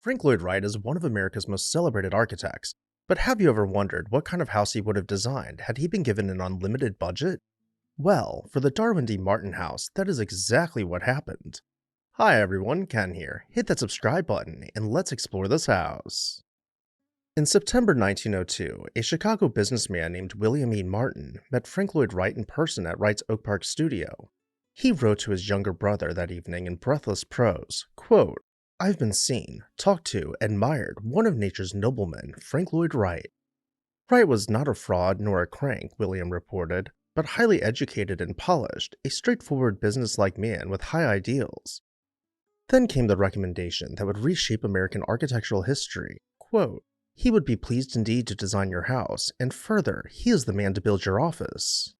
Frank Lloyd Wright is one of America's most celebrated architects, but have you ever wondered what kind of house he would have designed had he been given an unlimited budget? Well, for the Darwin D. Martin house, that is exactly what happened. Hi everyone, Ken here. Hit that subscribe button and let's explore this house. In September 1902, a Chicago businessman named William E. Martin met Frank Lloyd Wright in person at Wright's Oak Park studio. He wrote to his younger brother that evening in breathless prose, quote, "I've been seen, talked to, admired one of nature's noblemen, Frank Lloyd Wright." Wright was not a fraud nor a crank, William reported, but highly educated and polished, a straightforward businesslike man with high ideals. Then came the recommendation that would reshape American architectural history. Quote, "He would be pleased indeed to design your house, and further, he is the man to build your office."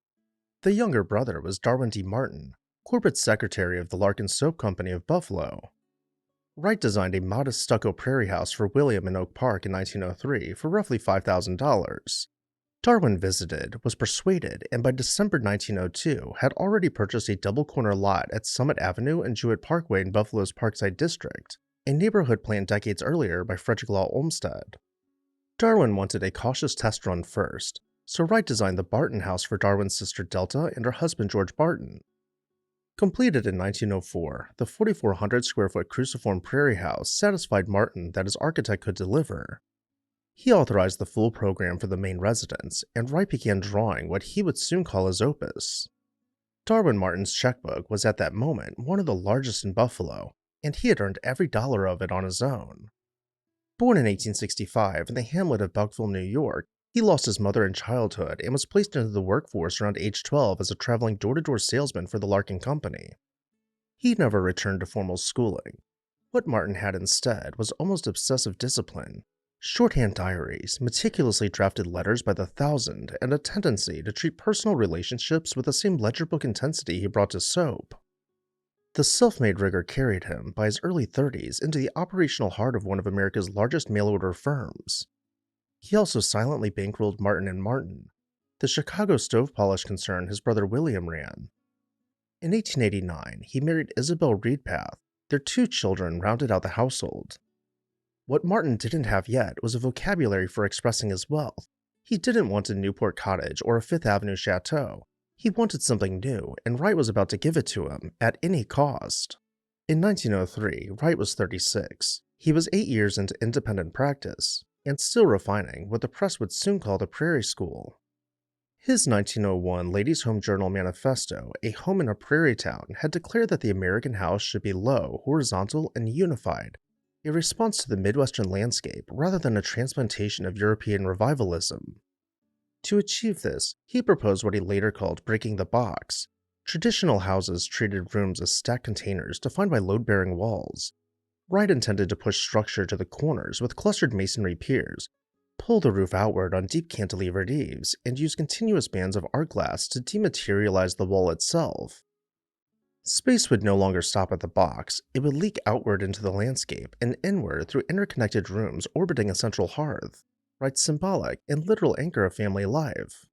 The younger brother was Darwin D. Martin, corporate secretary of the Larkin Soap Company of Buffalo. Wright designed a modest stucco prairie house for William in Oak Park in 1903 for roughly $5,000. Darwin visited, was persuaded, and by December 1902 had already purchased a double-corner lot at Summit Avenue and Jewett Parkway in Buffalo's Parkside District, a neighborhood planned decades earlier by Frederick Law Olmsted. Darwin wanted a cautious test run first, so Wright designed the Barton House for Darwin's sister Delta and her husband George Barton. Completed in 1904, the 4,400 square foot cruciform prairie house satisfied Martin that his architect could deliver. He authorized the full program for the main residence, and Wright began drawing what he would soon call his opus. Darwin Martin's checkbook was at that moment one of the largest in Buffalo, and he had earned every dollar of it on his own. Born in 1865 in the hamlet of Buckville, New York, he lost his mother in childhood and was placed into the workforce around age 12 as a traveling door-to-door salesman for the Larkin Company. He never returned to formal schooling. What Martin had instead was almost obsessive discipline, shorthand diaries, meticulously drafted letters by the thousand, and a tendency to treat personal relationships with the same ledger book intensity he brought to soap. The self-made rigor carried him, by his early 30s, into the operational heart of one of America's largest mail-order firms. He also silently bankrolled Martin and Martin, the Chicago stove polish concern his brother William ran. In 1889, he married Isabel Reedpath. Their 2 children rounded out the household. What Martin didn't have yet was a vocabulary for expressing his wealth. He didn't want a Newport cottage or a Fifth Avenue chateau. He wanted something new, and Wright was about to give it to him, at any cost. In 1903, Wright was 36. He was 8 years into independent practice, and still refining what the press would soon call the Prairie School. His 1901 Ladies' Home Journal manifesto, A Home in a Prairie Town, had declared that the American house should be low, horizontal, and unified, a response to the Midwestern landscape rather than a transplantation of European revivalism. To achieve this, he proposed what he later called breaking the box. Traditional houses treated rooms as stacked containers defined by load-bearing walls. Wright intended to push structure to the corners with clustered masonry piers, pull the roof outward on deep cantilevered eaves, and use continuous bands of art glass to dematerialize the wall itself. Space would no longer stop at the box, it would leak outward into the landscape and inward through interconnected rooms orbiting a central hearth, Wright's symbolic and literal anchor of family life.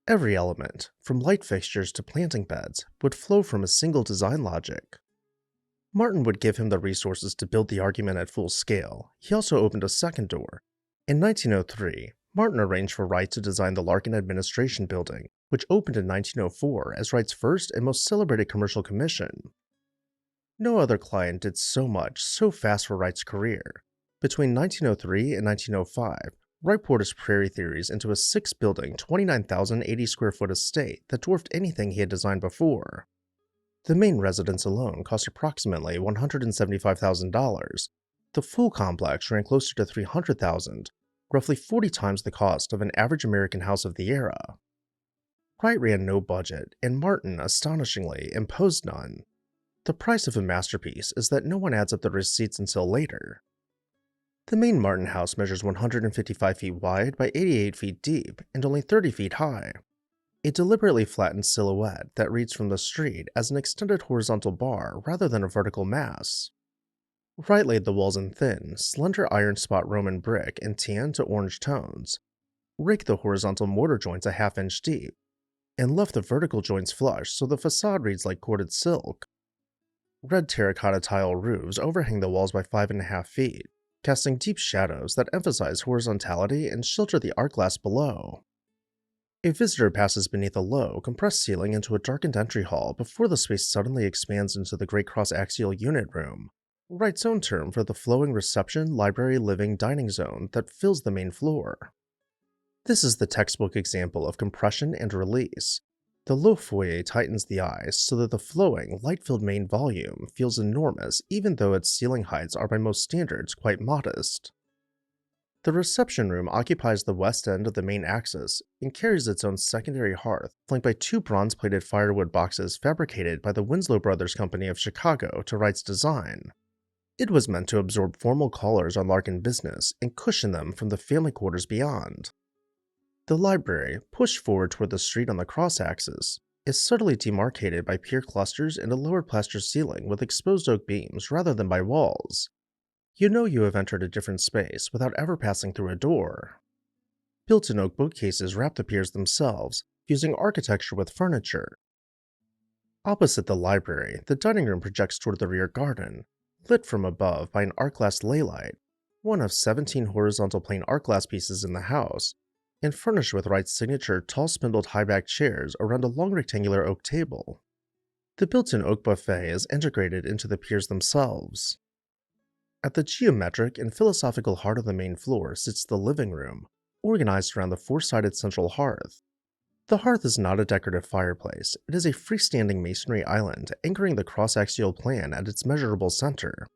Every element, from light fixtures to planting beds, would flow from a single design logic. Martin would give him the resources to build the argument at full scale. He also opened a second door. In 1903, Martin arranged for Wright to design the Larkin Administration Building, which opened in 1904 as Wright's first and most celebrated commercial commission. No other client did so much so fast for Wright's career. Between 1903 and 1905, Wright poured his prairie theories into a 6-building, 29,080 square foot estate that dwarfed anything he had designed before. The main residence alone cost approximately $175,000. The full complex ran closer to $300,000, roughly 40 times the cost of an average American house of the era. Wright ran no budget, and Martin, astonishingly, imposed none. The price of a masterpiece is that no one adds up the receipts until later. The main Martin house measures 155 feet wide by 88 feet deep and only 30 feet high. A deliberately flattened silhouette that reads from the street as an extended horizontal bar rather than a vertical mass. Wright laid the walls in thin, slender iron spot Roman brick in tan to orange tones, raked the horizontal mortar joints a half-inch deep, and left the vertical joints flush so the facade reads like corded silk. Red terracotta tile roofs overhang the walls by 5.5 feet, casting deep shadows that emphasize horizontality and shelter the art glass below. A visitor passes beneath a low, compressed ceiling into a darkened entry hall before the space suddenly expands into the great cross-axial unit room, Wright's own term for the flowing reception, library, living, dining zone that fills the main floor. This is the textbook example of compression and release. The low foyer tightens the eyes so that the flowing, light-filled main volume feels enormous even though its ceiling heights are by most standards quite modest. The reception room occupies the west end of the main axis and carries its own secondary hearth, flanked by two bronze-plated firewood boxes fabricated by the Winslow Brothers Company of Chicago to Wright's design. It was meant to absorb formal callers on Larkin business and cushion them from the family quarters beyond. The library, pushed forward toward the street on the cross-axis, is subtly demarcated by pier clusters and a lowered plaster ceiling with exposed oak beams rather than by walls. You know you have entered a different space without ever passing through a door. Built-in oak bookcases wrap the piers themselves, fusing architecture with furniture. Opposite the library, the dining room projects toward the rear garden, lit from above by an art glass laylight, one of 17 horizontal plane art glass pieces in the house, and furnished with Wright's signature tall spindled high-backed chairs around a long rectangular oak table. The built-in oak buffet is integrated into the piers themselves. At the geometric and philosophical heart of the main floor sits the living room, organized around the four-sided central hearth. The hearth is not a decorative fireplace, it is a freestanding masonry island anchoring the cross-axial plan at its measurable center.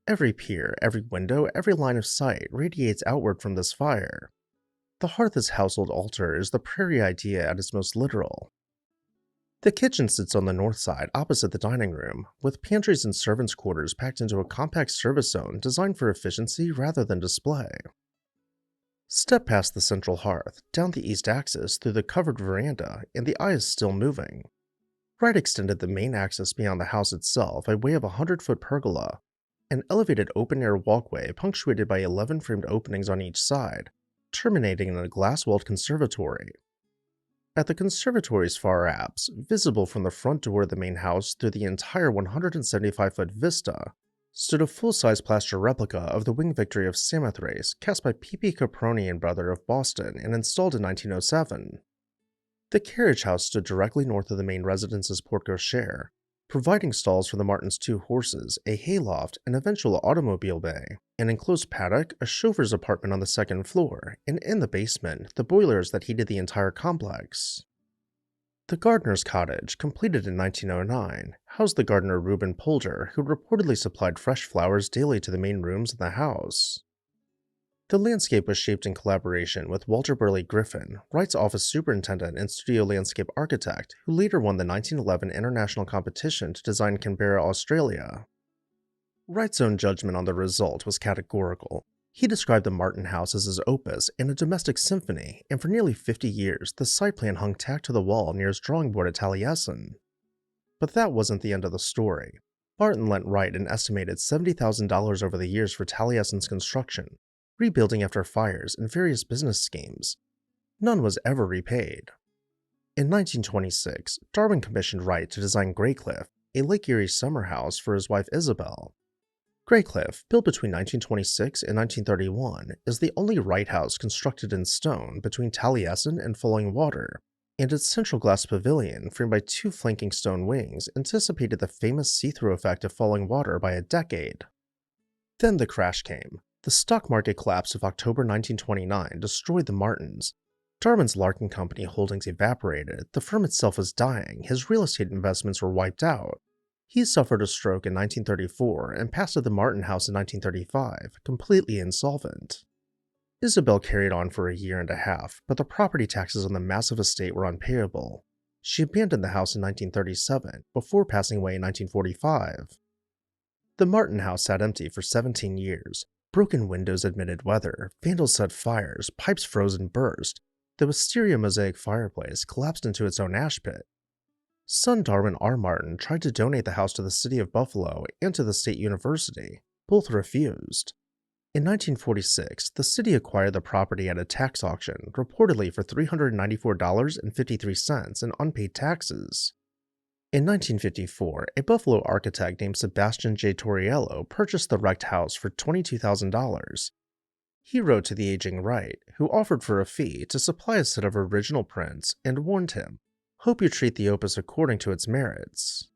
Every pier, every window, every line of sight radiates outward from this fire. The hearth as household altar is the prairie idea at its most literal. The kitchen sits on the north side opposite the dining room, with pantries and servants' quarters packed into a compact service zone designed for efficiency rather than display. Step past the central hearth, down the east axis through the covered veranda, and the eye is still moving. Wright extended the main axis beyond the house itself by way of a 100-foot pergola, an elevated open-air walkway punctuated by 11 framed openings on each side, terminating in a glass-walled conservatory. At the conservatory's far apse, visible from the front door of the main house through the entire 175-foot vista, stood a full-size plaster replica of the winged Victory of Samothrace cast by P.P. Caproni and Brother of Boston and installed in 1907. The carriage house stood directly north of the main residence's porte-cochere, providing stalls for the Martins' two horses, a hayloft, an eventual automobile bay, an enclosed paddock, a chauffeur's apartment on the second floor, and in the basement, the boilers that heated the entire complex. The gardener's cottage, completed in 1909, housed the gardener Reuben Polder, who reportedly supplied fresh flowers daily to the main rooms in the house. The landscape was shaped in collaboration with Walter Burley Griffin, Wright's office superintendent and studio landscape architect, who later won the 1911 international competition to design Canberra, Australia. Wright's own judgment on the result was categorical. He described the Martin house as his opus and a domestic symphony, and for nearly 50 years, the site plan hung tacked to the wall near his drawing board at Taliesin. But that wasn't the end of the story. Martin lent Wright an estimated $70,000 over the years for Taliesin's construction, rebuilding after fires, and various business schemes. None was ever repaid. In 1926, Darwin commissioned Wright to design Graycliff, a Lake Erie summer house for his wife Isabel. Graycliff, built between 1926 and 1931, is the only Wright house constructed in stone between Taliesin and Falling Water, and its central glass pavilion, framed by two flanking stone wings, anticipated the famous see-through effect of Falling Water by a decade. Then the crash came. The stock market collapse of October 1929 destroyed the Martins. Darwin's Larkin Company holdings evaporated, the firm itself was dying, his real estate investments were wiped out. He suffered a stroke in 1934 and passed at the Martin house in 1935, completely insolvent. Isabel carried on for a year and a half, but the property taxes on the massive estate were unpayable. She abandoned the house in 1937, before passing away in 1945. The Martin house sat empty for 17 years. Broken windows admitted weather, vandals set fires, pipes froze and burst. The wisteria mosaic fireplace collapsed into its own ash pit. Son Darwin R. Martin tried to donate the house to the city of Buffalo and to the state university. Both refused. In 1946, the city acquired the property at a tax auction, reportedly for $394.53 in unpaid taxes. In 1954, a Buffalo architect named Sebastian J. Torriello purchased the wrecked house for $22,000. He wrote to the aging Wright, who offered for a fee to supply a set of original prints, and warned him, "Hope you treat the opus according to its merits."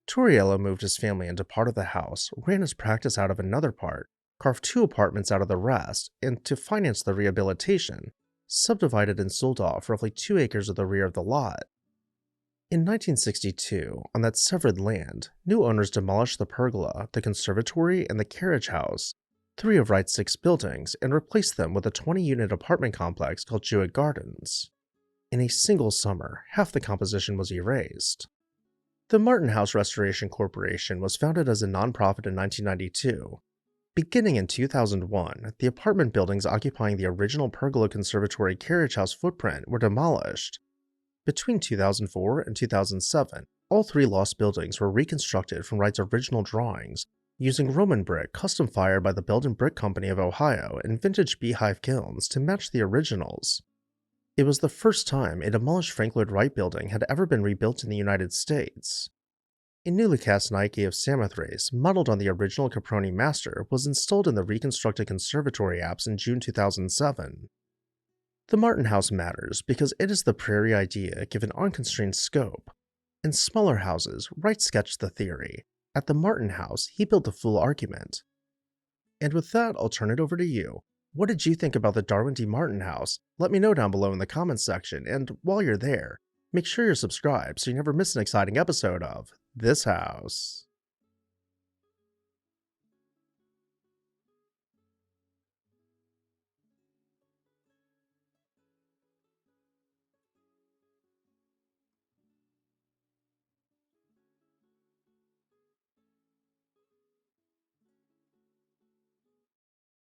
Torriello moved his family into part of the house, ran his practice out of another part, carved 2 apartments out of the rest, and to finance the rehabilitation, subdivided and sold off roughly 2 acres of the rear of the lot. In 1962, on that severed land, new owners demolished the pergola, the conservatory, and the carriage house, 3 of Wright's 6 buildings, and replaced them with a 20-unit apartment complex called Jewett Gardens. In a single summer, half the composition was erased. The Martin House Restoration Corporation was founded as a nonprofit in 1992. Beginning in 2001, the apartment buildings occupying the original pergola conservatory carriage house footprint were demolished. Between 2004 and 2007, all 3 lost buildings were reconstructed from Wright's original drawings, using Roman brick custom fired by the Belden Brick Company of Ohio and vintage beehive kilns to match the originals. It was the first time a demolished Frank Lloyd Wright building had ever been rebuilt in the United States. A newly cast Nike of Samothrace, modeled on the original Caproni Master, was installed in the reconstructed conservatory apse in June 2007. The Martin House matters because it is the prairie idea given unconstrained scope. In smaller houses, Wright sketched the theory. At the Martin House, he built the full argument. And with that, I'll turn it over to you. What did you think about the Darwin D. Martin House? Let me know down below in the comments section, and while you're there, make sure you're subscribed so you never miss an exciting episode of This House.